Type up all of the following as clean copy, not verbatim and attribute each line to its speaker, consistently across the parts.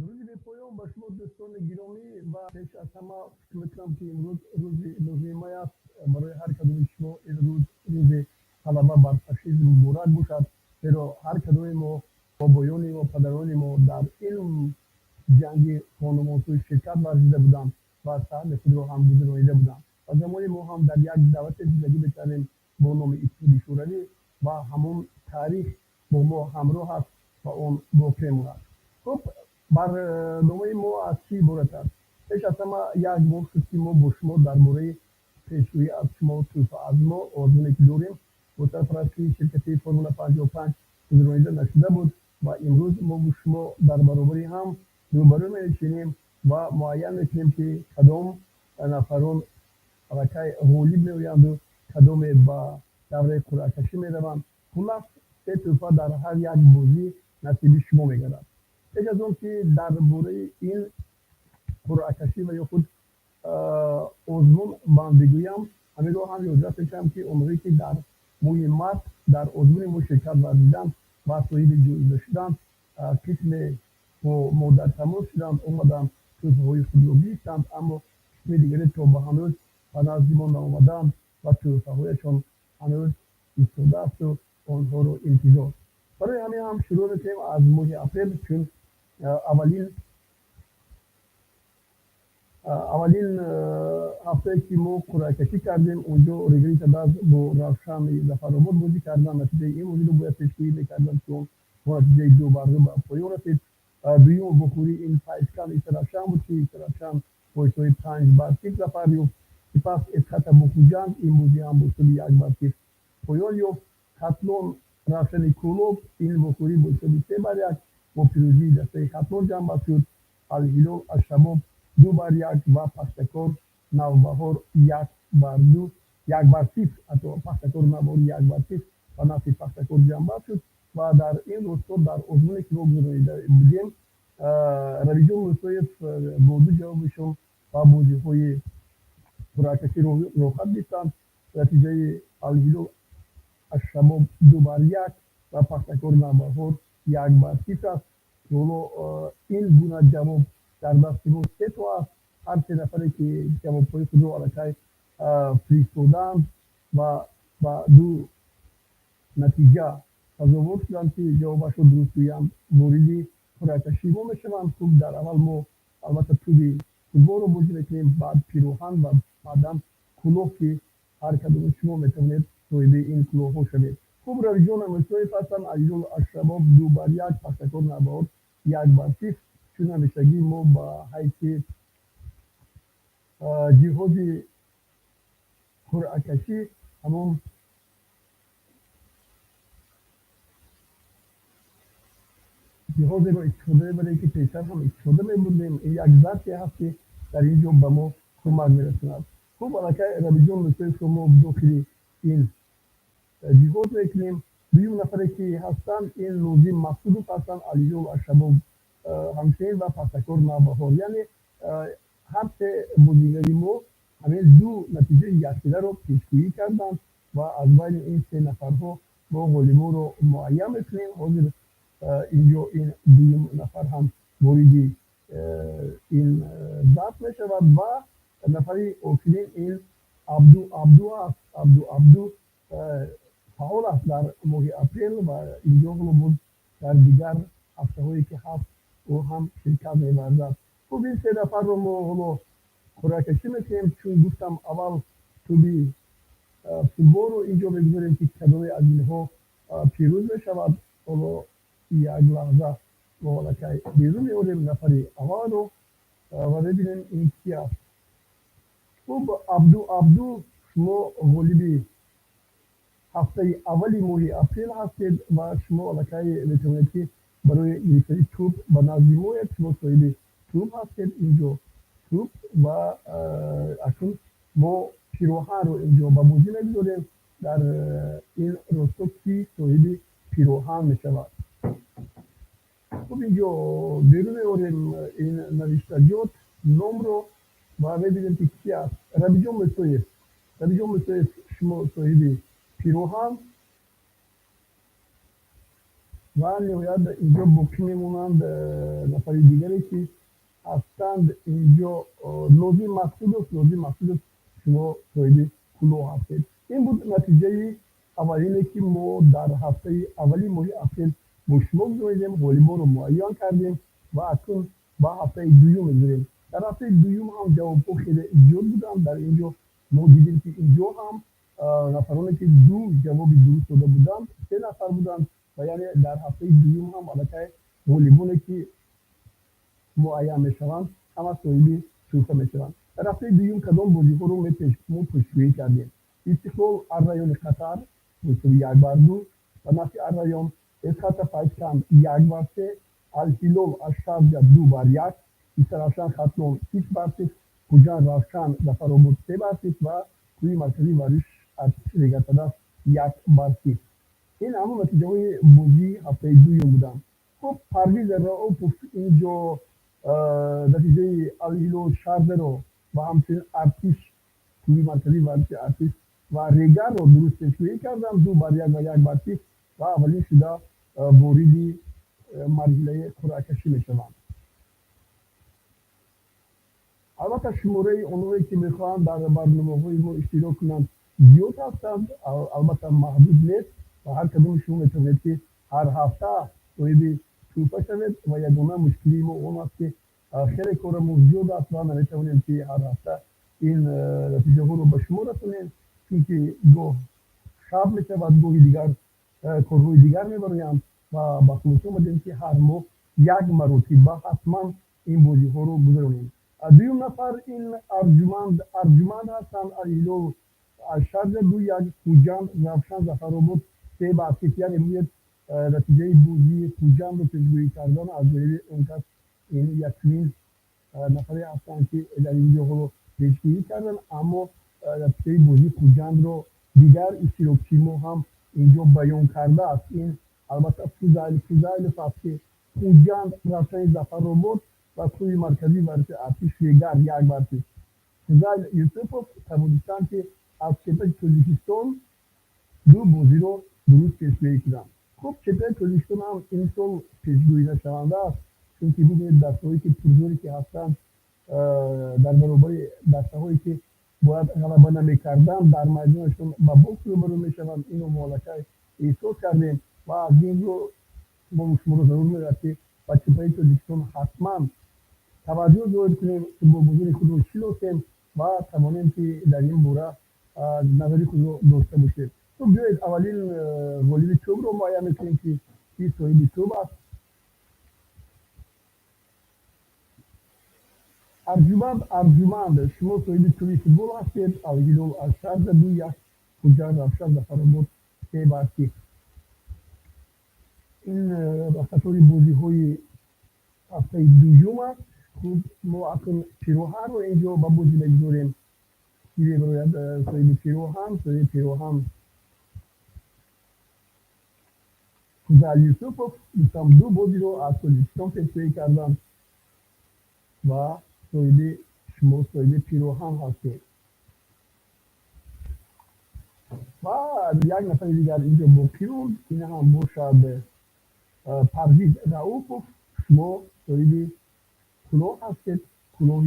Speaker 1: درود به پایان با شما دوستان گرامی و پیش از همه فکر میکنم که امروز روز ما است. برای هر کدوم شما این روز غلبه بر فاشیسم مبارک باشد. زیرا هر کدوم ما بابایان ما پدران ما در این جنگ خانوادگی شرکت ورزیده بودند و سهم خود را هم گذرانیده بودند و زمانی ما هم در یک دعوت زندگی بکنیم با نام اتحادیه شوروی و همون تاریخ با ما همراه است و آن باقی ماند. خب برنامه ما از چی عبارت است؟ پیش از همه یک بار شد که ما با شما درباره پیشگویی از شما توفیق از ما آزمونی که داریم با طرف از شرکت فرمول 55 گذرانیده نشده بود و امروز ما با شما در برابری هم روبرو می‌نشینیم و معین می‌کنیم که کدام نفران رکای غالب می‌آیند و کدام به دوره قرعه کشی می‌روند. خلاص سه توفه در هر یک بازی نصیب شما می‌گردد. پیش از آن که درباره این قرعه کشی و یا خود آزمون من بگویم، همین رو هم یادداشت می‌کنم که اونهایی که در مهمت در آزمون ما شرکت ورزیدند و صاحب جایزه شدند، قسم با مادر تماس شدند آمدند توفه‌های خود را گرفتند، اما قسم دیگری تا به هنوز به نزد ما نآمدند و توفه‌هایشان هنوز ایستاده است و آنها را انتظار. برای همین هم شروع می‌کنیم از ماه اپریل، چون اولین اولین هفته که ما قرعه کشی کردیم اونجا رگلی تباز با روشن ظفرآباد بازی کردن. نتیجه این بازی رو باید پیشگویی میکردن چون با نتیجه 2-2 به پایان رسید. دویم بخوری این پایسکن ایتراشن بود که ایتراشن با حساب 5-0 ظفر یافت. سپس اسخط بخوجند این بازی هم با حساب 1-0 پایان یافت. خطلون روشن کولوب این بخوری با حساب 3-1 با پیروزی دسته خطلون جمع شد. الهلال الشباب 2-1 و پختکار نوبهار 1-2 1-0 حتی پختکار نوبهار 1-0 و نفع پختکار جنبه شد و در این روزها در آزمونی که ما گذرانیده بودیم روی جان مصطفی با دو جوابشون و بازی های قرعه‌کشی رو خط دیدند. نتیجه الهلال الشباب 2-1 و پختکار نوبهار 1-0 است. حالا این گونه جواب در دست ما سه تا است. هر سه نفری که جوابهای خود را علیه فرستادند و با دو نتیجه سزاوار شدند که جوابش را درست گویند مورد قرعه کشی ما میشوند. خوب در اول ما البته توی فوتبال رو بازی میکنیم، بعد پیروهن و بعدا کلاه که هر کدوم شما میتونید صاحب این کلاه ها شوید. خوب روی جان مصطفی هستند. علیرغم الشباب 2-1 پختکار نوبهار 1-0. چون همیشگی ما با حیث جهاز قرعه کشی همون جهازی رو استفاده برای که پیشتر هم استفاده می‌بردیم. این یک ظرفی هست که در اینجا به ما کمک می‌رساند. خوب علاقه روی جان مصطفی شما داخل این جهاز میکنیم. دویم نفری که هستند این نوزی مقصود هستند علیرغم الشباب همچنین و پختکار نوبهار. یعنی هر سه بازیگری ما همین دو نتیجه یکدیگر رو پیشگویی کردند و از بین این سه نفرها ما غالبا رو معین میکنیم. حاضر اینجا این دویم نفر هم وارد این ضبط میشود و نفری آخرین این عبدو است. عبدو فعال است در ماه اپریل و اینجا بود در دیگر هفته هایی که هست او هم شرکت می‌ورزد. خب این سه نفر رو ما قرعه کشی میکنیم. چون گفتم اول توی فوتبال رو اینجا میگذاریم که کدوم از اینها پیروز میشود. حالا یک لحظه ما حالکه بیرون میاریم نفری اول رو و ببینیم این کی است. خب عبدو شما غالبی هفته اولی ماه اپریل هستید و شما علاقه میتونید که برای گرفتن توپ به نزد ما شما صاحب توپ هستید. اینجا توپ و اکنون ما پیروهن رو اینجا به بازی میگذاریم. در این راستا کی صاحب پیروهن میشود. خب اینجا بیرون میاریم این نوشتجات نام رو و ببینیم که کی است. ربی جان مصطفی شما صاحب پیروهن و نهایت اینجا باقی میمونند نفر دیگری که هستند اینجا. نوزی مقصود است. نوزی مقصود است شما صاحب کلاه هستید. این بود نتیجه اولینی که ما در هفته اولی ماه اپریل با شما گذاشتیم، والیبال رو معین کردیم و اکنون با هفته دوم می‌گذاریم. در هفته دوم هم جواب خیلی زیاد بودن. در اینجا ما دیدیم که اینجا هم نفرانی که دو جواب درست داده بودند سه نفر بودند و یعنی در هفته دوم هم البته والیبالی که معین میشوند همه صاحبی سوخته میشوند. در هفته دوم کدام بازیکن رو ما پشتگویی کردیم؟ استقلال الرایون قطر مساوی 1-2 و نفی الرایون اسقاط پایکند 1-3. الهلال از شارجه 2-1. اسرافشان خطلون 3-0. خوجان رافشان زفرآباد 3-0 و کوی مرکزی ورزش ارتش ریگتدا 1-0. این همون نتیجه های بازی هفته دوم بودن. خب پرویز رئوف اینجا نتیجه الهلال شارجه رو و همچنین ارتش کوی مرکزی ورزش ارتش و ریگر رو درست پیشگویی کردم 2-1 و 1-0 و اولین شده بوریدی مرحله قرعه کشی میشوند. البته شماره اونایی که میخوان در برنامه‌های ما اشتراک کنند زیاد هستند، البته محدود نیست و هر کدوم شما میتونید که هر هفته صاحب توپه شوید و یگانه مشکلی ما اون است که خیلی کار ما زیاد است و نمیتونیم که هر هفته این نتیجه ها رو به شما رسونیم، چون گاه شب میشود گاهی دیگر کارهای دیگر میبریم و با خلاصه آمدیم که هر ماه یک مرتبه حتما این بازی ها رو گذرانیم. دویم نفر این ارجمند هستند. الهلال از شرج 2-1. خوجند رفشان زفرآباد 3-0. یعنی روی نتیجه بازی خوجند رو پیشگویی کردن از جانب اون کس این یکمین نفری هستند که در اینجا رو پیشگویی کردن، اما نتیجه بازی خوجند رو دیگر اشتراکی ما هم اینجا بیان کرده است. این البته فوزایل فتحی خوجند رفشان زفرآباد و کوی مرکزی ورزش ارتش ریگر 1-0. فوزایل یوسفوف توانستند که از سپاه تاجیکستان دو بازی رو درست پیشگویی کردند. خب سپاه تاجیکستان هم این سال پیشگویی نشونده است، چون که ببینید دسته‌هایی که پرزوری که هستند در برابر دسته‌هایی که باید غلبه نمی‌کردند در میدانشون با بوکس روبرو میشوند. اینو مالکه احساس کردیم و از این رو ما شما رو ضرور می‌رسید که با سپاه تاجیکستان حتما توجه دارید کنیم که با بزرگ خود رو شناسیم و توانیم که در این باره نظری خود رو داشته باشیم. تو بیایید اولین والیبال توپ رو معین میکنیم که این صاحب توپ است. ارجمند شما صاحب توپ فوتبال هستید. الهلال از شارجه 2-1. خوجند رفشان زفرآباد 3-0. این خطور بازی های هفته دوم است. خوب ما اکنون پیروها رو اینجا با بازی میگذاریم. دیگه باید صاحب پیروهن فوزال یوسفوف دوستم دو بازی رو از تاجیکستان پیشگویی کردن و صاحب شما صاحب پیروهن هستید و یک نفر دیگر اینجا باقی بود. این هم باشد پرویز رئوف. شما صاحب کلاه هستید، کلاه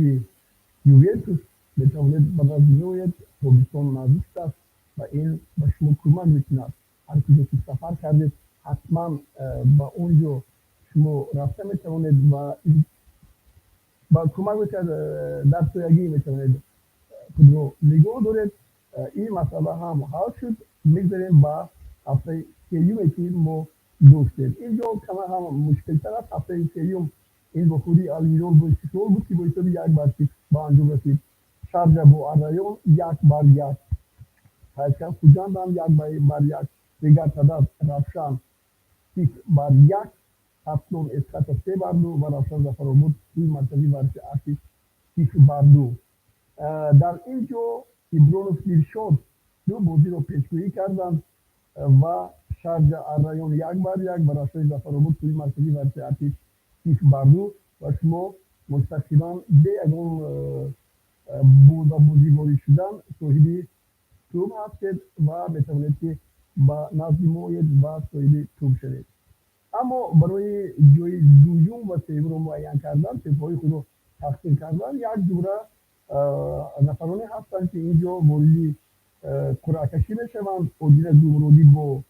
Speaker 1: یوونتوس. بتوانید بپذیرید تابستان نزدیک است و این به شما کمک میکند. هر کجا که سفر کردید حتما با اونجا شما رفته میتوانید و با کمک میکرد در سویگی میتوانید خود رو نگاه دارید. این مسئله هم حل شد. میگذاریم با هفته سیومی که ما داشتیم. اینجا کمه هم مشکل تر است. هفته سیوم این بخوری الهلال با استقلال بود که با حساب 1-0 با انجام رسید. شارجه با الرایون 1-1. پایکان خوجند هم 1-1. ریگتدا رفشان 0-1. هفتم اسقاط 3-2 و رفشان زفرآباد توی مرکزی ورزش ارتش 0-2. در اینجا ابرانوف دیرشاد دو بازی رو پیشگویی کردند و شارجه الرایون 1-1 و رفشان زفرآباد توی مرکزی ورزش ارتش 0-2 و شما مستقیما به یگان بازی وارد شدن صاحب توپ هستید و بتوانید که با نزد موید و صاحب توپ شوید. اما برای جای دوم و سوم رو معین کردن، تیپ‌های خود رو تقسیم کردن. یک دوره نفرانی هستند که اینجا موردی قرعه کشی میشوند. اودین گلمرودی با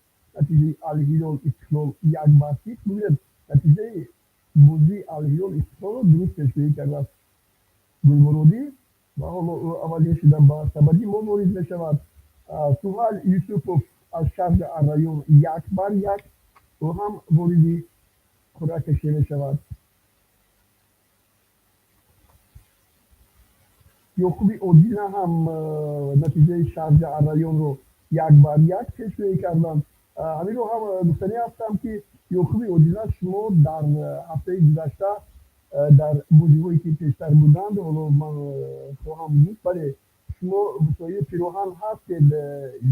Speaker 1: نتیجه الهلال استقلال یک بر صفر بگیرد. نتیجه بازی الهلال استقلال رو درست پیشگویی کرده است گلمرودی و حالا او اولین شده به سبدی ما وارد میشود. سوهل یوسفوف از شهر الرایون یک بر یک او هم وارد قرعه کشی میشود. یعقوب اودینه هم نتیجه شارجه الرایون رو یک بر یک پیشگویی کردند. همین رو هم گفتنی هستم که یعقوب اودینه شما در هفته گذشته در بازی‌هایی که پیشتر بودند، حالا من خواهم بود، ولی شما مساوی پیروهن هستید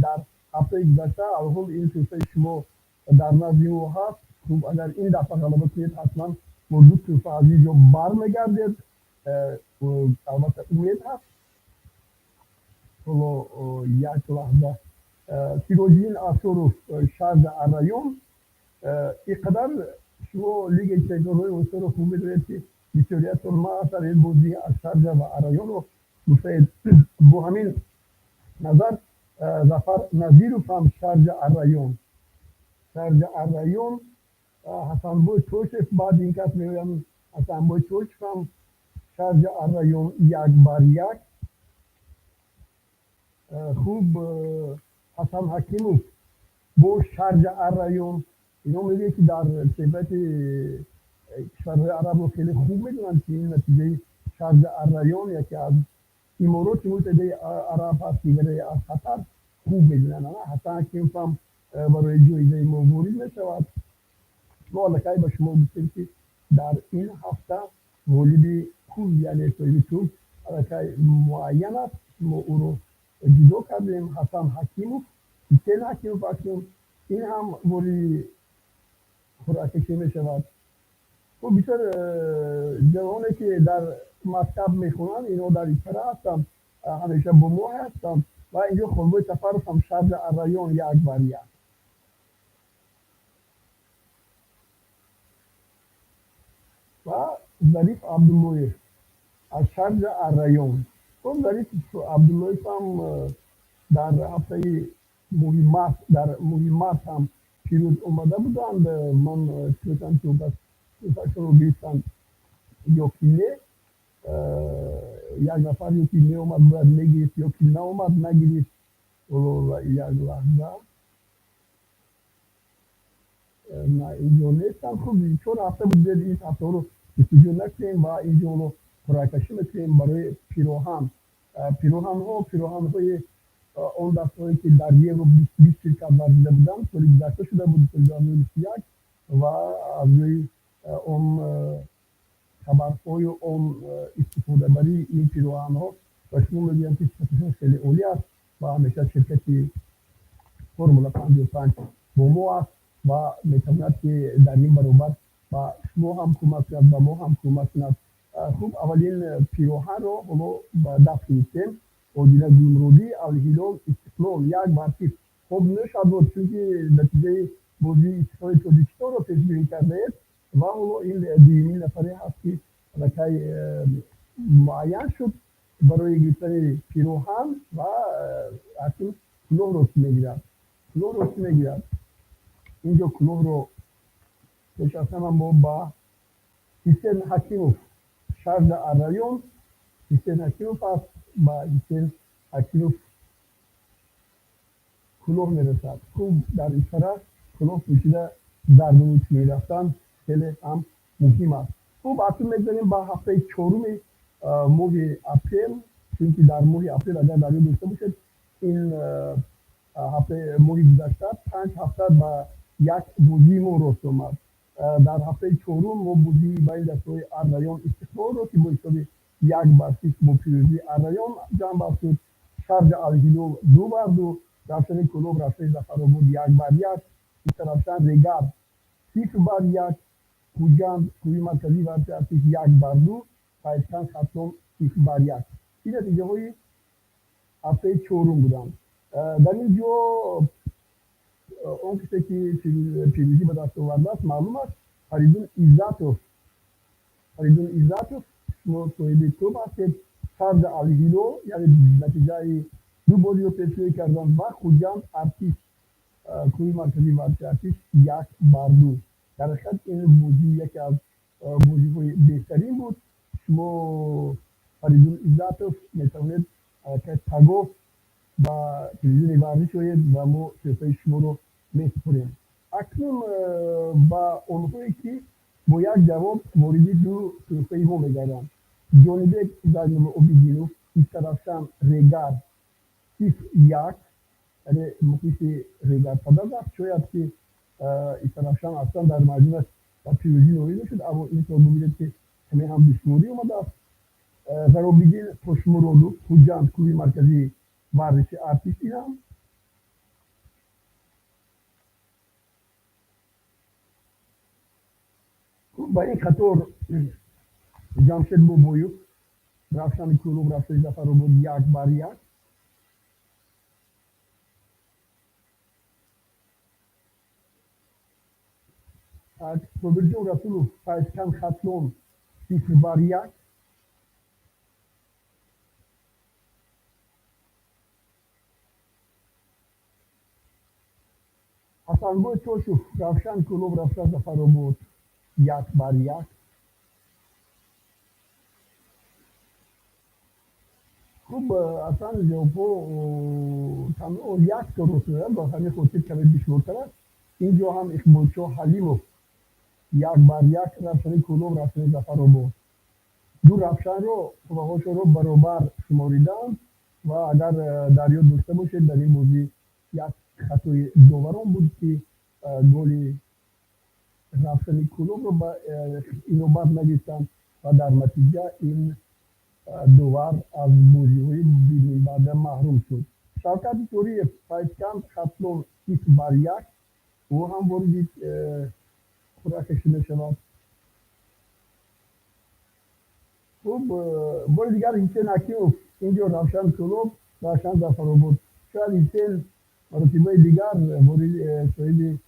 Speaker 1: در هفته گذشته. الان این توصیه شما در نزد او هست. خوب اگر این دفعه غلبه کنید حتما موضوع توصیه از اینجا برمیگردید. البته امید هست. حالا یک لحظه سیروجین آسوروف شهر الرایون اینقدر شما لیگ چهارم اصول رو خوب می‌دونید که بسیاریت ما اثر این بازی از شارجه و الرایون رو گفتید. با همین نظر ظفر نظیروف هم شارجه الرایون حسن بوی توشف بعد این کس میگویم حسن بوی توشف هم شارجه الرایون یک بر یک. خوب حسن حکیموف با شارجه الرایون اینا میگه که در کیفیت کشورهای عرب رو خیلی خوب میدونن که این نتیجه شارجه الرایون یکی از امارات متحده عرب هست، دیگری از قطر خوب میدونن. حتی حکیم هم برای جایزه ما وارد میشود. ما لکه به شما گفتیم که در این هفته والد خوب یعنی توی تو لکه معین است. ما او رو جدا کردیم. حسن حکیموف حسین حکیموف هستیم. این هم وارد قرعه کشی میشود. و بسیار جوانی که در مکتب میخونن اینا در ایتره هستن، همیشه با ما هستن و اینجا خلوی سفر هم شارجه الرایون یک بر یک. و ظریف عبداللویف از شارجه الرایون. خب ظریف عبداللویف هم در هفته مهمات هم پیروز اومده بودند. من فکرم که بس رو بیستن یا کیله یک نفر یکی می اومد باید نگیرید یا که ناومد نگیرید. و یک لحظه نه اینجا نیستم. خوب چون هفته بود این هفته رو بسیجو نکنیم و اینجا رو قرعه میکنیم برای پیروهن های اون دسته هایی که در یه رو 20 شرکت ورزیده بودن سالی گذشته شده بود سالی 2021 و از روی اون خبرهای اون استفاده بری این پیروهن ها و شما میگویم که صفتشون خیلی اولی است و همیشه شرکتی فرمولا 55 با ما است و میتواند که در این برابر و شما هم کمک کند و ما هم کمک کند. خوب اولین پیروهن رو حالا به دست گرفتیم. اودینه گلمرودی الهلال استقلال یک بر صفر. خب نشد بود چونکه نتیجه بازی استقلال تاجیکستان رو پیشگویی کرده اید و حالا این دومین نفری هست که رکای معین شد برای گرفتن پیروهن و اصلا کلاه رو میگیرد. اینجا کلاه رو نشستم هم با حسین حکیموف شارجه الرایون. حسین حکیموف است با حسین حکیموف کلاه میرسد. خوب در این طرف کلاه پوشیده در روی میرفتن خیلی هم مهم است. خوب اصلا میگذاریم با هفته چهارم ماه اپریل، چونکه در ماه اپریل اگر در این داشته باشید این هفته ماه گذشته 5 هفته با یک بازی ما راست آمد. در هفته چهارم ما بازی بین دسته‌های الرایون استقلال رو که با حساب یک بر صفر با پیروزی الرایون جمع بست شد. شارجه الهلال 2 بر 2 رفتن کلوب رفتن ظفرآباد یک بر یک. این رفتن ریگر 0 بر 1. کوی مرکزی ورزش یک بر 2. فایزکان خطرون 0 بر 1. این نتیجه های هفته چهارم بودند. در اینجا اون کسی که پیروزی به دست آورده است معلوم است فریدون عزتov شما صاحب توپ هستید. فرد الهیلو یعنی نتیجه دو بازی رو پیشروی کردن و خوجند ارتش کوی مرکزی ورزشی ارتش 1-2. در حقیقت این بازی یکی از بازی‌های بهترین بود. شما فریدون عزتov میتوانید که تگاف با تلویزیون ورزشی شوید و ما توپای شما رو میسپریم. اکنون با آنهایی که با یک جواب موردی دو توپای ما میگردند. جانبک زاینال اوبیدینوف ایستادن ریگار 0-1 یعنی مخیص ریگار پدر است. شاید که ایستادن اصلا در مجموعه و پیروزی نویده شد اما این طور ببینید که همه هم دشموری اومده است. Zarobi'nin Koşmuroğlu, Hucan Kuyu Merkezi Varisi Artist İlham. با این خطور جمشید بوبویو رفتن کلوب رفته زفر رو بود 1-1. Sobirjon Rasulov Faizkan Khatlon 0-1. Hasanboy Toshov Ravshan Kulub Rafta Zafarobod 1-1. خوب اصلا جوپو تمام یک درست دارم با همین خودتی که بیشتر است. اینجا هم اخبارچو حلیمو 1-1 رفتن کلوب رفتن زفراباد. دو رفشن رو خواهاش رو برابر شماریدن و اگر دریا داشته باشید در این بازی یک خطای داوران بود که گلی رفتن کلوب رو با اینو بعد نگیستن و در نتیجه این دوار از بازی‌های بدون بعد محروم شد. شوکت توریف فایزکان خطلون 0-1 او هم وارد خوراکش میشود. خوب بار دیگر حسین حکیموف اینجا روشن کلوب روشن زفرآباد. شاید حسین مرتبه دیگر وارد صاحب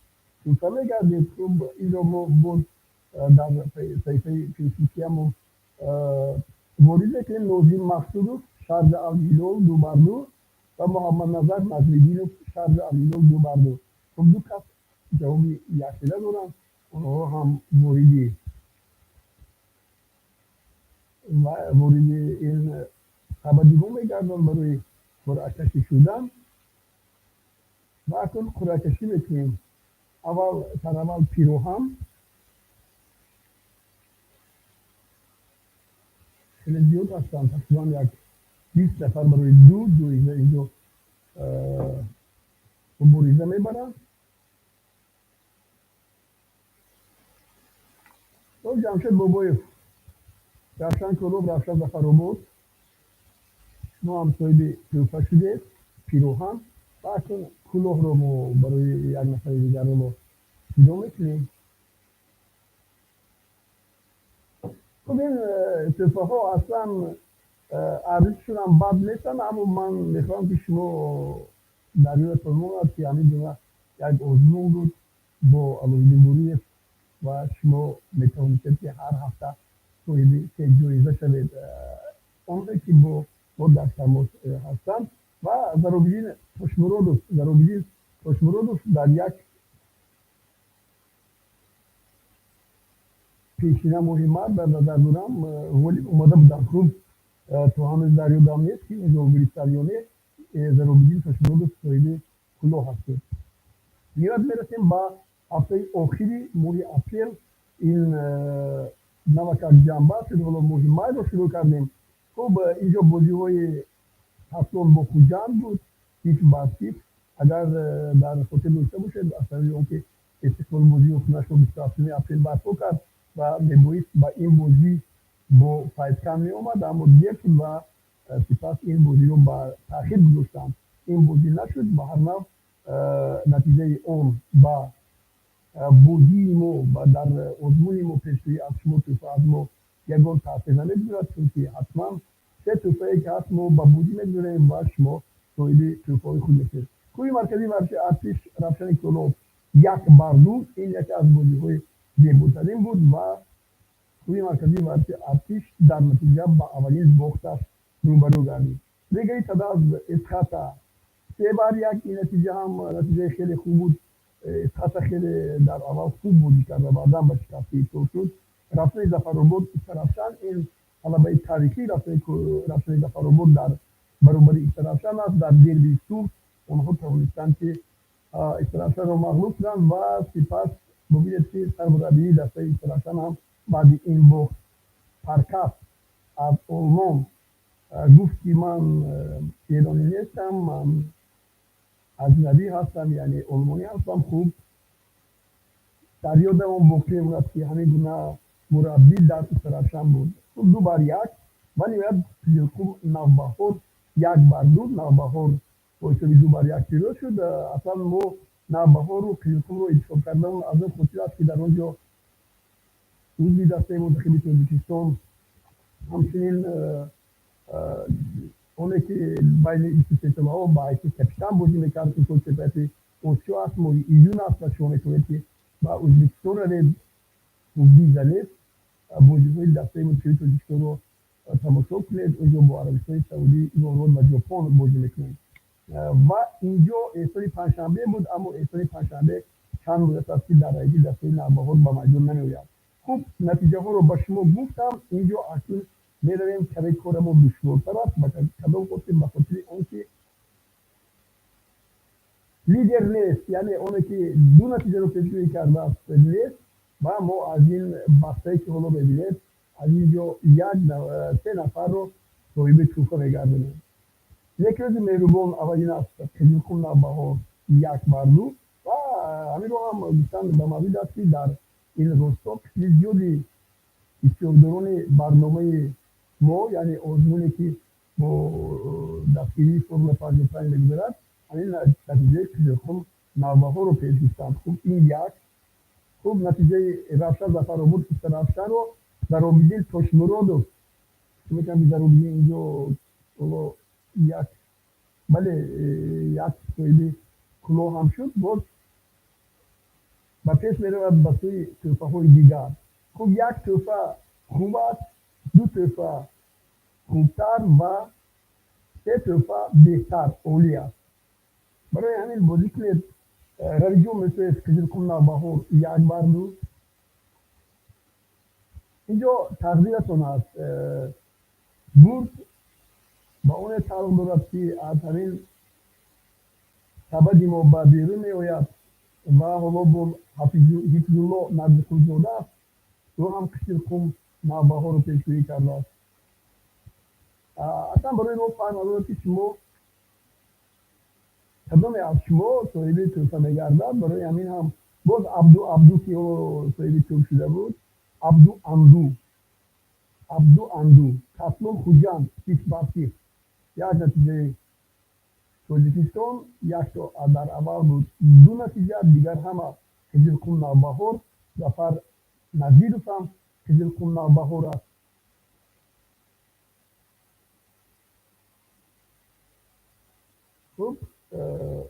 Speaker 1: توپه میگردید. خوب اینجا ما بود در صحیفه فیسبوکی هم وارد که نوزین مقصودوف شارژ الهلال 2-2 و محمد نظر نجمیدینوف شارژ الهلال 2-2. خب دو کس جوابی یکیده دارن اونها هم وارد این ابدی هم میگردن برای قرعه‌کشی شدن و اکنون قرعه‌کشی میکنیم. اول پیروهان خیلی زیاد هستن، تقریبا یک 20 نفر برای دو جایزه اینجا مبارزه میبرن. تو جمشید بابایف رفشن کلوب رفشن زفرآباد شما هم صاحب توپه شدید پیروهان و اکنون کلوه رو ما برای یک نفر دیگر رو ما جدا میکنیم. خب این توپه ها اصلا ارزششون هم بد نیستن اما من میخوام که شما در یاد فرمونید که همین جمعه یک آزمون بود با علویدین بوریف و شما میتونید که هر هفته صاحب که جایزه شوید. اونهایی که با در تماس هستند و زاروبیدین خوشمرودوف در یک پیشینه مهمت در نظر دارم ولی اومده بودم. خوب تو همه دریا دام نیست که اینجا بریستاریونه زاروبیدین خوشمرودوف صاحب کلاه هستید. میاد میرسیم با هفته آخری ماه اپریل. این نوکر جنبه شد حالا مهمت رو شروع کردیم. خب اینجا بازی های هفتون با خوجند بود 0-0. اگر در خاطر داشته باشید اصلا اون که استقلال بازی رو خونش رو 27 اپریل برپا کرد و میبایست با این بازی با فایزکان می آمد اما یک و سپس این بازی رو با تاخیر گذاشتن. این بازی نشد. به هر نوع نتیجه اون با بازی ما در آزمون ما پیشروی از شما توفه از ما یکان تاثیر نمیگذارد چون که حتما سه توفه که هست ما با بودی میگذاریم و شما صاحب توفه های خود میشید. کوی مرکزی ورزش ارتش رفشن کلوب یک بر دو این یکی از بازی‌های دبوترین بود و کوی مرکزی ورزش ارتش در نتیجه با اولین باختش روبرو گردید. دیگه تعداد از اسقاط سه بار یک این نتیجه هم نتیجه خیلی خوب بود. اسقاط خیلی در اول خوب بودی کرد و بعدا به شکسته تو شد. رفتن ظفرآباد رفشن این حالا تاریخی رفتن ظفرآباد در برابر رفشن است در دربی سوخت اونها توانستند که استراسن رو مغلوب کنند و سپس ببینید که سرمربی دسته استراسن هم بعد این باخت پرکاس از آلمان گفت که من ایرانی نیستم من اجنبی هستم یعنی آلمانی هستم خوب در یادم اون باخته بود که همین گونه مربی در استراسن بود دو بار یک ولی باید خوب نوبهار یک بار دو نوبهار واسه دو بار یک پیروز شد اصلا ما نوبهار رو پیروزکم رو انتخاب کردن از اون خاطر است که در اونجا عضو دسته منتخب تاجیکستان همچنین اونی که بین 23 ها با حیث کپیتان بازی میکرد اون سپاهی اوسیو است ماه ایون است و شما میتونید که با ازبکستان رو بودی زنید بازی‌های دسته منتخب تاجیکستان رو تماشا کنید اونجا با عربستان سعودی ایران و ژاپن بازی میکنید و اینجا احسان پنجشنبه بود اما احسان پنجشنبه چند روز است که در ایدی دسته نوبهار با مجموع نمیآید خوب نتیجه ها رو با شما گفتم اینجا اکنون میرویم کمی کارمون دشوارتر است کدام گفتیم به خاطر آنکه لیدر نیست یعنی اونی که دو نتیجه رو پیشگویی کرده است نیست و ما از این بحثایی که حالا ببینید از اینجا سه نفر رو صاحب توفه میگردونیم یک روز مهربان اولین است خیلیکم نوبهار یک بر دو و همین رو هم گفتن به موید است که در این روستا خیلی زیادی استیادران برنامه ما یعنی آزمونی که با دستگیری فرم 55 بگذارد همین نتیجه خیلیکم نوبهار رو پیش گفتند خوب این یک خوب نتیجه رفشن ظفرآباد رفشن رو در آبیدین تاشمراد میکنم در آبیدین اینجا یک بله یک سویلی کلاه هم شد باز با پیش میرود به سوی توفه های دیگر خوب یک توفه خوب است دو توفه خوبتر و سه توفه بهتر اولی است برای همین بازی کنید رویجو مثل خیلیکم نوبهار یک بار دو اینجا تقدیرتون است برد با اون تعلق دارد که از همین سبد ما با بیرون می آید و حالا با حفیظالله نزدیک‌الزاده است او هم خیلیکم نوبهار رو پیشگویی کرده است اصلا برای ما فهم دارد که شما کدام از شما صاحب توفه میگردد برای همین هم باز عبدو که صاحب توفه شده بود عبدو اندو کسلون خوجان 6 بر 6 یک نتیجه تاجیکستان یک تا در اول بود دو نتیجه دیگر همه خیلیکم نوبهار ظفر نظیرов هم خیلیکم نوبهار است خوب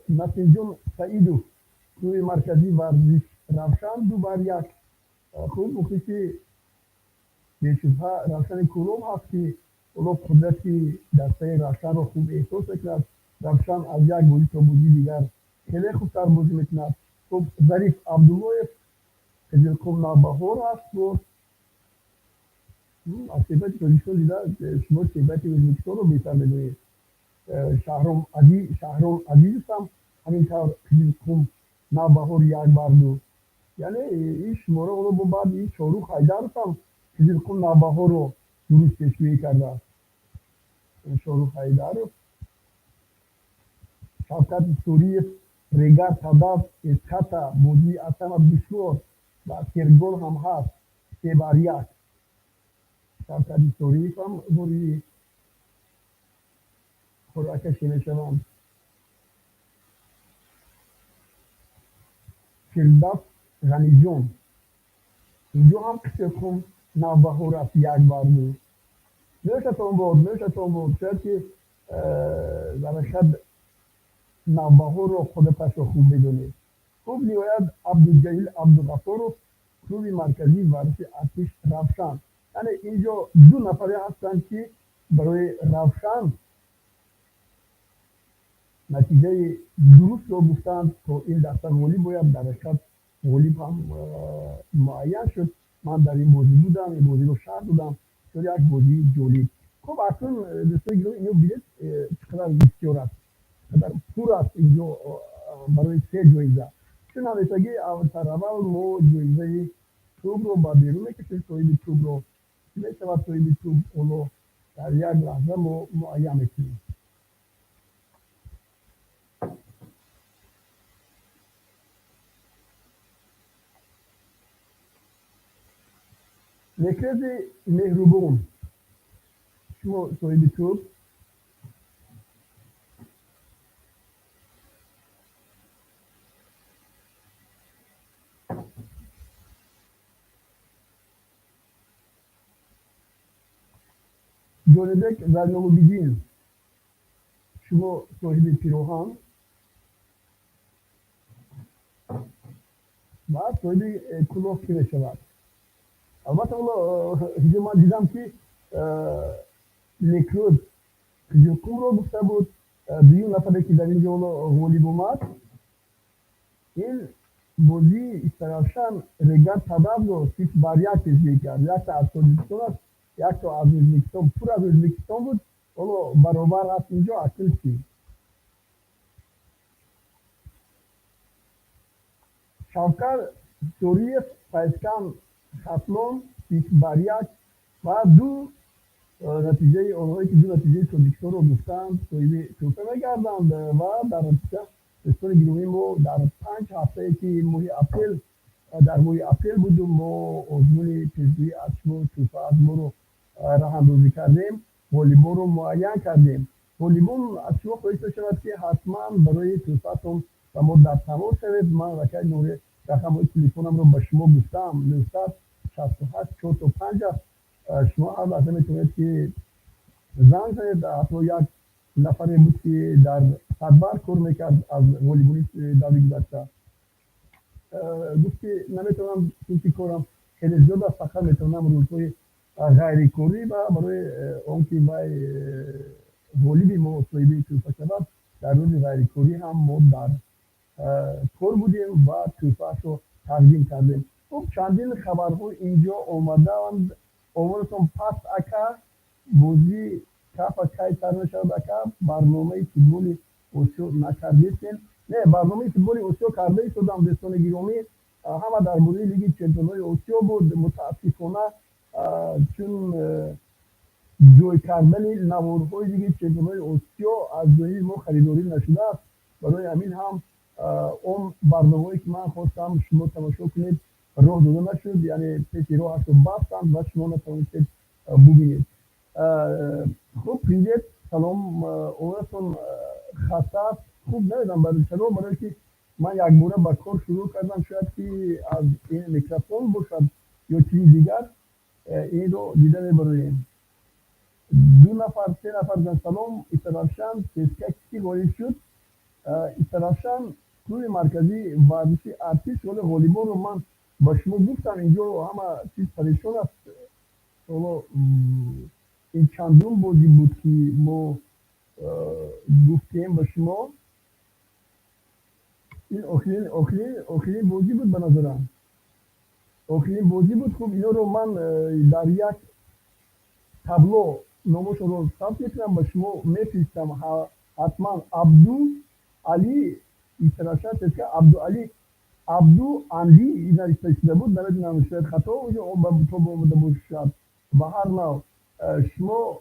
Speaker 1: نصیرجان سعیدو کوی مرکزی ورزش رفشن دو بر یک خوب وقتی که بیشتر رفشن کلوب هست که کلوب قدرتی دسته رفشن رو خوب احساس میکند رفشن از یک بازی تا بازی دیگر خیلی خوبتر بازی میکند خوب ظریف عبدالله خیلیکم نوبهار هست و از صفت تاجیکستان دیده شما صفت ازبکستان رو بهتر بدونید شهرام عزیز هم همینطور خیلیکم نوبهار یک بر دو یعنی این شماره رو با بعد این شاروخ حیدر هم خیلیکم نوبهار رو درست پیشگویی کرده است شاروخ حیدر شوکت سوری ریگر تعداد اسقاط بودی اصلا دشوار و کرگل هم هست سه بر یک شوکت سوری هم بوری خوراکش میشوند فردوس غنیجان اینجا هم خیلیکم نوبهار است یک بار دو نوشتون بود شاید که در شد نوبهار و خودتش رو خوب بدونید. خوب میگوید عبدالجلیل عبدالغفور کلوب مرکزی ورزش ارتش رفشن. یعنی اینجا دو نفری هستند که برای رفشن نتیجه درست رو گفتند تا این دسته گلی باید در حقیقت گلی هم معین شد. من در این بازی بودم، این بازی رو شرط بودم شد یک بازی جولی. خب اصلا دوستان گروه اینو بیلت چقدر بسیار است، چقدر پور است اینجا برای سه جایزه. چون همیشگی اول ما جایزه توب رو با بیرون میکشیم، توی توب رو میشود توی توب اونو در یک لحظه معین میکنیم. نکرد مهربون شما صاحب توپ جانبک زرنامو بیدین شما صاحب پیروهان و صاحب کلاه کی بشود. البته حالا اینجا من دیدم که نکرد کجوکوم رو گفته بود دیو نفره که در اینجا حالا غالیب اومد. این بازی استرالشان رگات تباب رو سیت بار یک تزدیک کرد. یک تا از تاجیکستان است، یک تا از ازبکستان، پر از ازبکستان بود. حالا برابر هست اینجا اصل چی؟ شاوکر سوریه فایسکان خاتلون سیت بار یک و دو نتیجه آنهایی که دو نتیجه تاجیکستان رو گفتند توپه میگردند و در نتیجه استان گیروی ما در 5 هفته که ماه اپریل در ماه اپریل بود و ما آزمون پیشگویی از شما توپه از ما رو راه اندازی کردیم، والیبال رو معین کردیم. والیبال از شما خواهش شود که حتما برای توپهتون و ما در تماس شوید. من رکای نوری رقم های تلفنم رو به شما گفتم 968 405 شما هم از میتونید که زنگ زنید. حتی یک نفری بود که در صدبر کار میکرد از والیبالیست داوی گذشته گفت که نمیتونم چون کارم خیلی زیاد است، فقط میتونم روزهای غیر کاری و برای اون که وی والیبی مصاحبه توفه شود در روز غیر کاری هم ما در کار بودیم و توفهش رو تقدیم کردیم. خب چندین خبرها اینجا آمدند. آمدتون پس اکا بازی کف کای سر نشد اکا برنامه فوتبال اوسیو نکردیدین. نه برنامه فوتبال اوسیو کرده شدم دوستان گرامی، همه در مورد لیگ چمپیونای اوسیو بود. متاسفانه چون جوی کردن نوارهای لیگ چمپیونای اوسیو از جایی ما خریداری نشده است، برای همین هم اون برنامه‌ای که من خواستم شما تماشا کنید راه داده نشد، یعنی پیش راهش رو بستند و شما نتوانستید ببینید. خوب پریوت سلام اونتون خسته است. خوب نمیدونم برای چرا، برای که من یک باره با کار شروع کردم، شاید که از این میکروفون باشد یا چیز دیگر. این رو دیده میبریم. دو نفر سه نفر زن سلام استرالشان سیسکک کی گلی شد. استرالشان کلوب مرکزی ورزشی ارتش ولی والیبال رو من با شما گفتم اینجا همه چیز پریشان است. حالا این چندم بازی بود که ما گفتیم با شما. این آخرین بازی بود به نظرم، آخرین بازی بود. خب اینا رو من در یک تابلو نامش رو ثبت میکنم با شما میفرستم. حتما عبدو علی استراشات که عبدو علی عبدو علی این نوشته شده بود، نمیدونم شاید خطا بود یا اون به تو اومده بود. شاید به هر نوع شما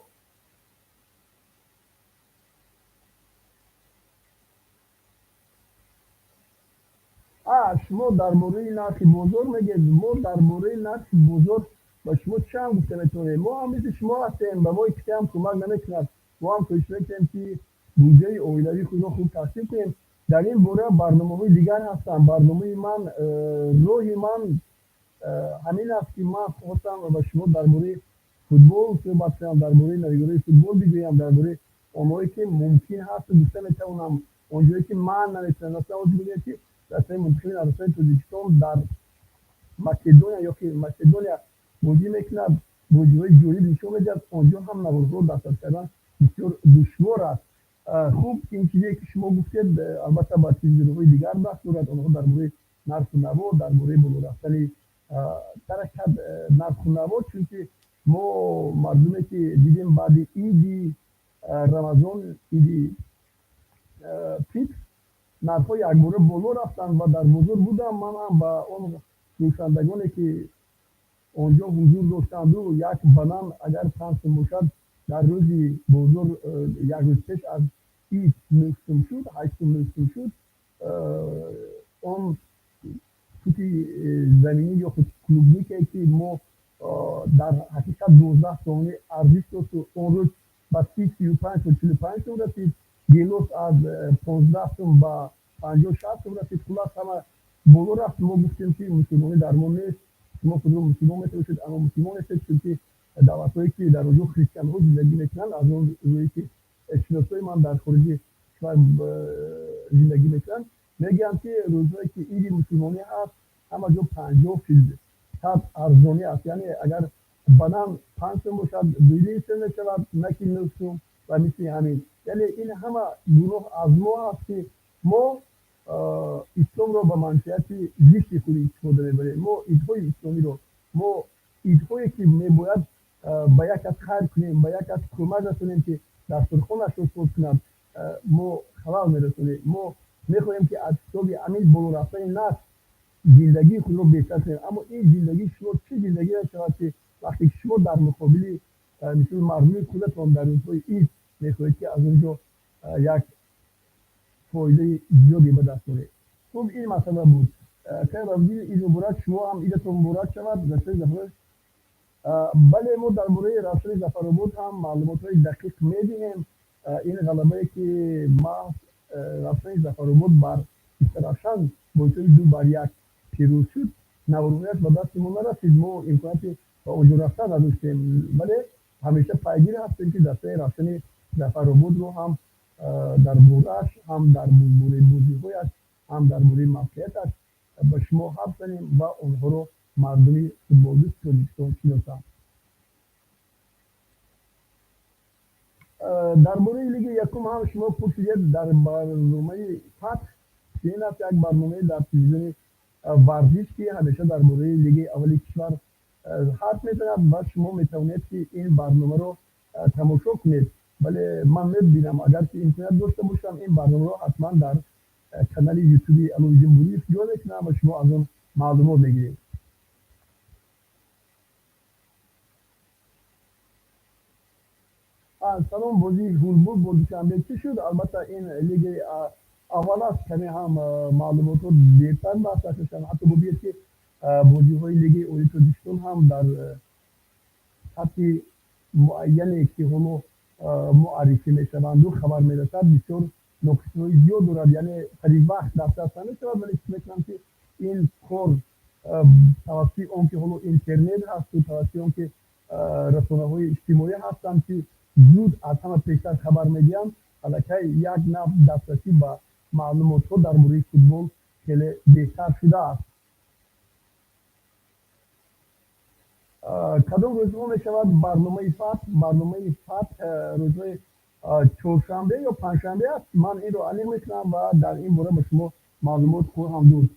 Speaker 1: شما در مورد نرخ بزرگ میگید. ما در مورد نرخ بزرگ با شما چه هم گفته میتونیم. ما هم مثل شما هستیم، به ما کسی هم کمک نمیکند. ما هم کوشش میکنیم که بودجه اویلوی خود را خوب تحصیل کنیم. در این باره برنامه های دیگر هستم. برنامه من روی من همین است که من خواستم با شما در مورد فوتبال صحبت کنم، در مورد نگاری فوتبال بگویم، در مورد اونهایی که ممکن هست گفته میتونم اونجایی که من نمیتونم مثلا اون میگه که رسانه منتخبین از رسانه تاجیکستان در مقدونیا یا که مقدونیا بودی میکنه بودی‌های جوری نشون میدهد اونجا هم نوارها دسترس کردن بسیار دشوار است. خوب این چیزی که شما گفتید البته با تجربه دیگر بحث دارد اونها در مورد نرخ و نوا در مورد بالا رفتن ترکت نرخ و نوا چون که ما مردمی که دیدیم بعد عید رمضان عید فیتر نرخ‌ها یکباره بالا رفتن و در بزرگ بودم من هم با اون فروشندگانی که اونجا حضور داشتند و یک بنان اگر 5 باشد در روزی بزرگ یک روز پیش از عید موسم شد 8 موسم شد اون خطی زمینی یا خطی کلوبی که ما در حقیقت 12 ثانیه ارزش داشت و اون روز با 35 و 45 توم رسید گیلوس از 15 توم با 50 60 توم رسید خلاص همه بالا رفت ما گفتیم که مسلمانی در ما نیست شما خود رو مسلمان میتونید اما مسلمان هستید چون که دعوت هایی که در اونجا خریستیان ها زندگی میکنن از اون روی که اشناسای من در خارج کشور زندگی میکنن میگم که روزهایی که عید مسلمانی هست همه جا 50 فیلد صد ارزانی است یعنی اگر بنام 5 باشد 200 میشود نکی 9 و مثل همین یعنی این همه گروه از ما هست که ما اسلام رو به منفعت زیستی خود استفاده میبریم ما ایدهای اسلامی رو ما ایدهایی که میباید به یک از خیر کنیم به یک از کمک رسونیم که دسترخوانش رو صورت کنند ما خلال میرسونیم ما میخواهیم که از حساب امید بالا رفتن نفس زندگی خود رو بهتر کنیم اما این زندگی شما چه زندگی را شود که وقتی شما در مقابل مثل مردم خودتان در روزهای عید میخواهید که از اونجا یک فایده زیادی به دست آورید خب این مسئله بود خیر رمضان عید مبارک شما هم عیدتون مبارک شود رسول زفر بله ما در مورد رسول زفر بود هم معلومات های دقیق میدیم این غلبه که ما رسول زفر بود بر استراشن بایدوی 2-1 پیروز شد نورویت به دست ما نرسید ما امکانات با اونجا رفتن نداشتیم ولی همیشه پیگیر هستیم که دسته رسول زفر بود رو هم در بورش هم در مورد بودی‌هایش هم در مورد موقعیتش به شما حرف زنیم و اونها رو مردمی فوتبالیست تاجیکستان شناسند در مورد لیگ یکم هم شما پرسیدید در برنامه فتح که این است یک برنامه در تلویزیون ورزش که همیشه در مورد لیگ اول کشور حرف میزند و شما میتوانید که این برنامه رو تماشا کنید ولی من میبینم اگر که اینترنت داشته باشم این برنامه رو حتما در کانال یوتیوبی علوی جمهوری جا میکنم و شما از اون معلومات بگیرید سلام بازی هولبورگ با دوشنبه چی شد البته این لیگ اول است کمی هم معلومات رو دیرتر بحث شدن حتی ببینید که بازی های لیگ اولیتودیستون هم در سطح معینی که حالا معرفی میشوند و خبر میرسد بسیار نکته زیاد دارد یعنی قریب وقت دسترس نمیشود ولی میکنم که این کار توسط اون که حالا اینترنت هست و توسط اون که رسانه های اجتماعی هستند که زود از همه پیشتر خبر میدیم البته یک نوع دسترسی به معلومات ها در مورد فوتبال خیلی بهتر شده است کدام روزها می شود برنامه فتح روزهای چهارشنبه یا پنجشنبه است من این رو علیق میکنم و در این باره به شما معلومات خواهم داد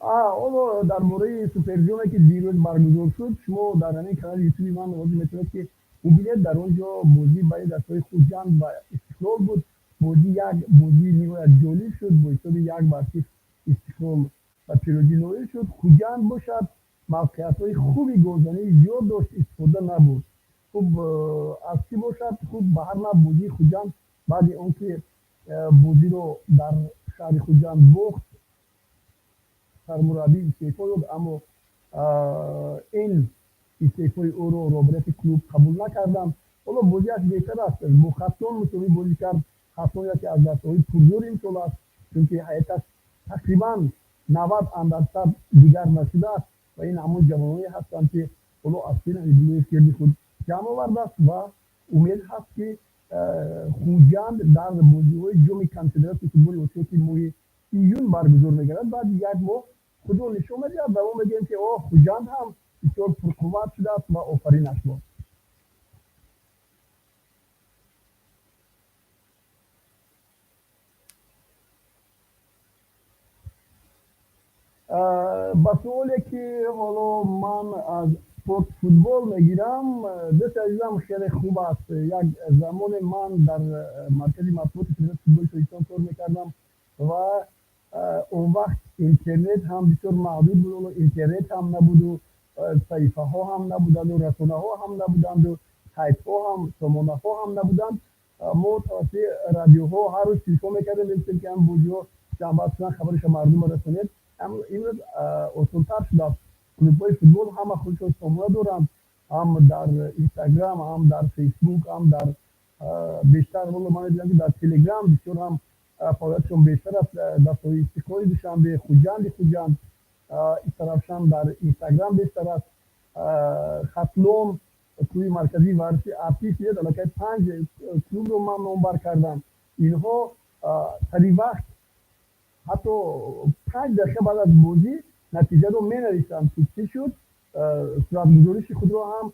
Speaker 1: حالا در مورد سوپرجیون که دیروز برگزار شد شما در همین کانال یوتیوبی من بازی میتونید که ببینید در اونجا بازی برای دستای خوجند و استقلال بود بازی نهایت جالب شد با حساب 1-0 استقلال و پیروزی نوعی شد خوجند باشد موقعیت های خوبی گلزنی زیاد داشت استفاده نبود خوب از چی باشد خوب به هر نوع بازی خوجند بعد اون که بازی رو در شهر خوجند باخت سرمربی استعفا داد اما این استعفای او رو رابطه کلوب قبول نکردم حالا بازیش بهتر است با خطان مساوی بازی کرد خطان یکی از دسته‌های پرزور امسال است چون که حقیقت تقریبا 90 درصد دیگر نشده است و این همون جوانایی هستند که اونو اصلا ایدلیس کردی خود جمع آورده است و امید هست که خوجند در بازی‌های جام کنفدراسیون فوتبال افریقای ماه ایون برگزار می‌گردد. بعد یک ماه خود رو نشون می‌دهد و ما میگیم که خوجند هم بسیار پرقوت شده است و آفرینش باد. با سوالی که حالا من از سپورت فوتبال میگیرم، دوست عزیزم خیلی خوب است. یک زمان من در مرکز مطبوعات فدراسیون فوتبال تاجیکستان کار میکردم و اون وقت اینترنت هم بسیار محدود بود و اینترنت هم نبود و صحیفه ها هم نبودند و رسانه ها هم نبودند و سایت ها هم سامانه ها هم نبودند. ما توسط رادیو ها هر روز تلفن میکردیم که هم بودی ها جنبه اصلا خبرش مردم رسانید. اما امروز اصولتر شده است. کلوب‌های فوتبال همه خودشون سامانه دارند، هم در اینستاگرام هم در فیسبوک هم در بیشتر والا من دیدم که در تلگرام بسیار هم فعالیتشون بیشتر است. دستای استقلالی دوشنبه خوجند این طرفشان در اینستاگرام بیشتر است. خطلون توی مرکزی ورزشی آتیش یه علاقه 5 کلوب رو من نامبر کردم. اینها سری وقت حتی 5 دقیقه بعد از بازی نتیجه رو می نویسند که چی شد، صورتگذاریش خود رو هم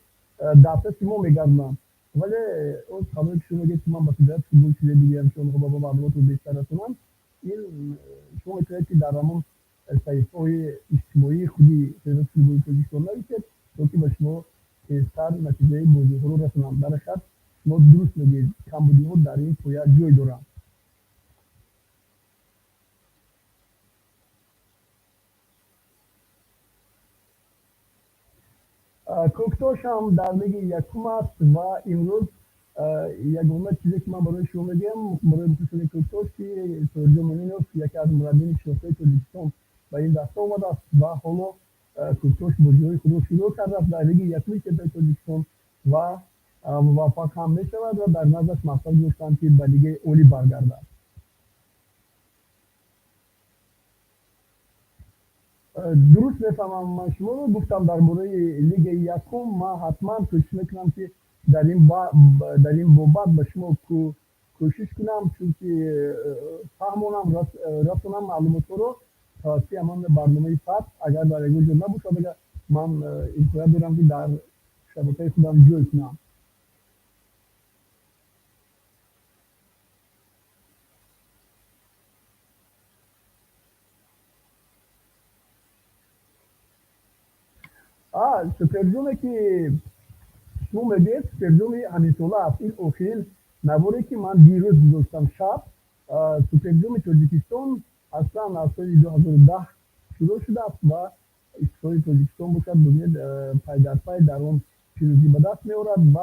Speaker 1: دسترس ما میگردم. ولی اون خبری که شما گفت من با فدراسیون فوتبال چیز دیگه هم چون خب با معلومات رو بیشتر رسونم، این شما میتونید که در همون صحیفه های اجتماعی خودی فدراسیون فوتبال تاجیکستان نویسید تا که به شما بهتر نتیجه بازی ها رو رسونم. در حقیقت شما درست میگید، کمبودی ها در این پویه جای دارم. کوکتاش هم در لیگ یکم است و امروز یگانه چیزی که من برای شما میگم برای بخصوص کوکتاش که سرجو مولینوف یکی از مربیان شناخته تاجیکستان به این دست آمده است و حالا کوکتاش بازی‌های خود را شروع کرده است در لیگ یکم که تاجیکستان و موفق هم میشود و در نظرش مقصد داشتند که به لیگ اولی برگردد. درست میفهمم من شما رو گفتم در مورد لیگ یکم ما حتما کوشش میکنم که در این بابت به شما کوشش کنم چون که فهمونم رسونم معلومات رو توسط همان برنامه فت اگر در یک جا نبود اگر من امکانیت دارم که در شبکه خودم جوی کنم. سپرجونه که شما میگید سپرجوم همین ساله است. این اخیل نواری که من دیروز گذاشتم شب سپرجوم تاجیکستان اصلا از سال 2010 شروع شده است و استقلال تاجیکستان باشد ببینید پای در پای در اون پیروزی به دست میآورد و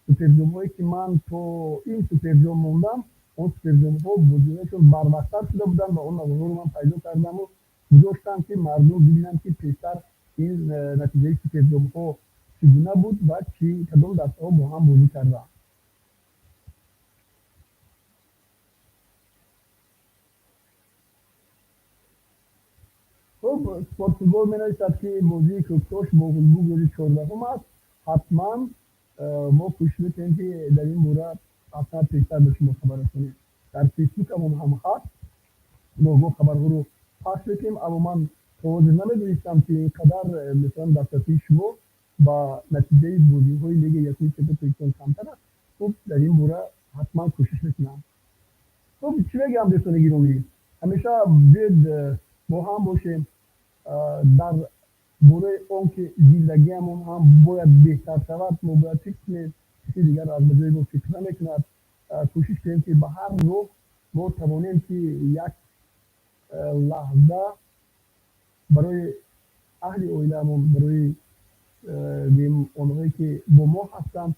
Speaker 1: سپرجوم هایی که من تو این سپرجوم موندم اون سپرجوم ها بودنشون بروقتر شده بودن و اون نوارها رو من پیدا کردم و گذاشتم که مردم ببینن که پیشتر این نتیجه سپرجوم ها چگونه بود و چی کدام دسته ها با هم بازی کرده. خب سپورت فوتبال می نویسد که بازی کوکتاش با هلبوگ روز 14 است. حتما ما کوشش میکنیم که در این مورد اصلا پیشتر به شما خبر رسونیم. در فیسبوک هم هست ما خبرها رو پخش میکنیم. اما من توضیح نمیدونستم که اینقدر مثلا دسترسی شما با نتیجه بازی های لیگ یکی سپورت تاجیکستان کمتر است. خب در این مورد حتما کوشش میکنم. خب چی بگم دوستان گرامی، همیشه باید با هم باشیم در برای اون که زندگی هم باید بهتر شود. ما باید فکر کنیم کسی دیگر از بجای ما فکر نمیکند. کوشش کنیم که به هر روز ما توانیم که یک لحظه برای اهل اویلمون برای آنهایی که با ما هستند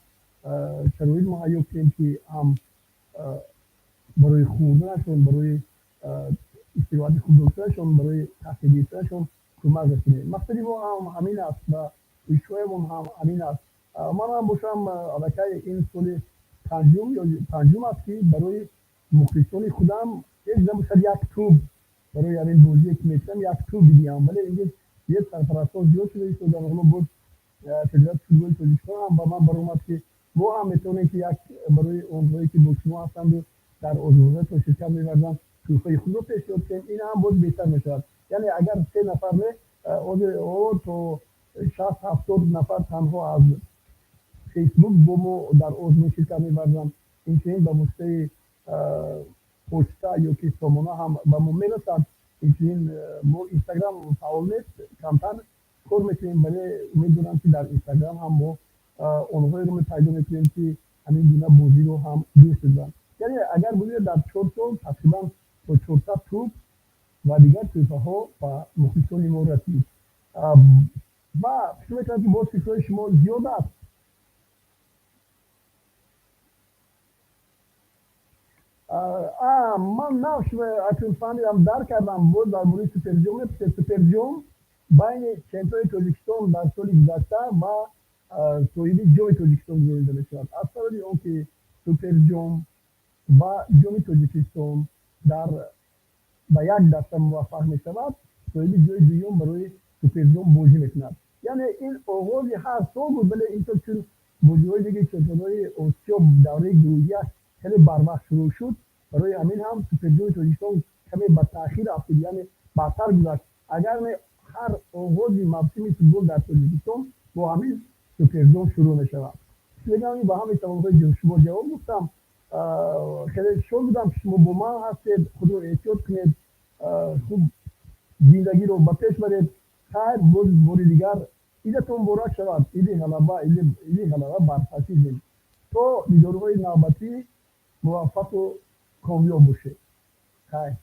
Speaker 1: شرایط مهیا کنیم که هم برای خوردنشون برای استفاده خوب داشتنشون برای تحصیل گرفتنشون کمک رسونیم. مقصد ما هم همین است و پیشوای ما هم همین است. من هم باشم البته این سال پنجم یا پنجم است که برای مخلصان خودم یک باشد یک توپ برای همین بازی که میتونم یک توپ بدیم. ولی اینجا یک سرپرستان زیاد شده ایست و در حالا بود فدراسیون فوتبال تاجیکستان هم با من برآمد که ما هم میتونیم که یک برای اونهایی که با شما هستند و در عضویت و شرکت می‌ورزند توفیق خود رو پیشنهاد کنیم. این هم باز بهتر میشود. یعنی اگر 3 نفر او تو 60-70 نفر تنها از فیسبوک با ما در عضو شرکت می‌ورزند، این چنین به مستوی پوستا یا که سامانه هم به ما میرسد. این چنین ما اینستاگرام فعال نیست، کمتر کار میکنیم، ولی میدونم که در اینستاگرام هم ما اونهایی رو پیدا میکنیم که همین گونه بازی رو هم دوست دارن. یعنی اگر بودید در 4 سال تقریبا با 400 توپ و دیگر توپه ها و مخلصان ما رسید. و فکر میکنم که باز فکرهای شما زیاد است. من نقش اکنون فهمیدم درک کردم. بود در مورد سوپرجوم سوپرجوم بین چمپیون تاجیکستان در سال گذشته و صاحب جام تاجیکستان گزیده میشود. از طرف اون که سوپرجوم و جام تاجیکستان در به یک دسته موفق میشود، صاحب جای دوم برای سوپرجوم بازی میکند. یعنی این آغاز هر سال بود، ولی این سال چون بازی‌های دیگه چمپیونای آسیا دوره گروهی خیلی بروقت شروع شد، برای همین هم سوپرجوی تاجیکستان کمی به تاخیر افتاد، یعنی بعدتر گذشت. اگر نه هر آغاز موسم فوتبال در تاجیکستان با همین سوپرجوم شروع میشود. بگم با همین سوالات شما جواب گفتم. خیلی شاد بودم که شما با من هستید. خود رو احتیاط کنید، خوب زندگی رو به پیش برید. خیر بار دیگر ایدتون بارک شود. ایدی غلبه بر فاسیزم. تو دیدارهای نوبتی موفق و کامیاب باشه. خیر.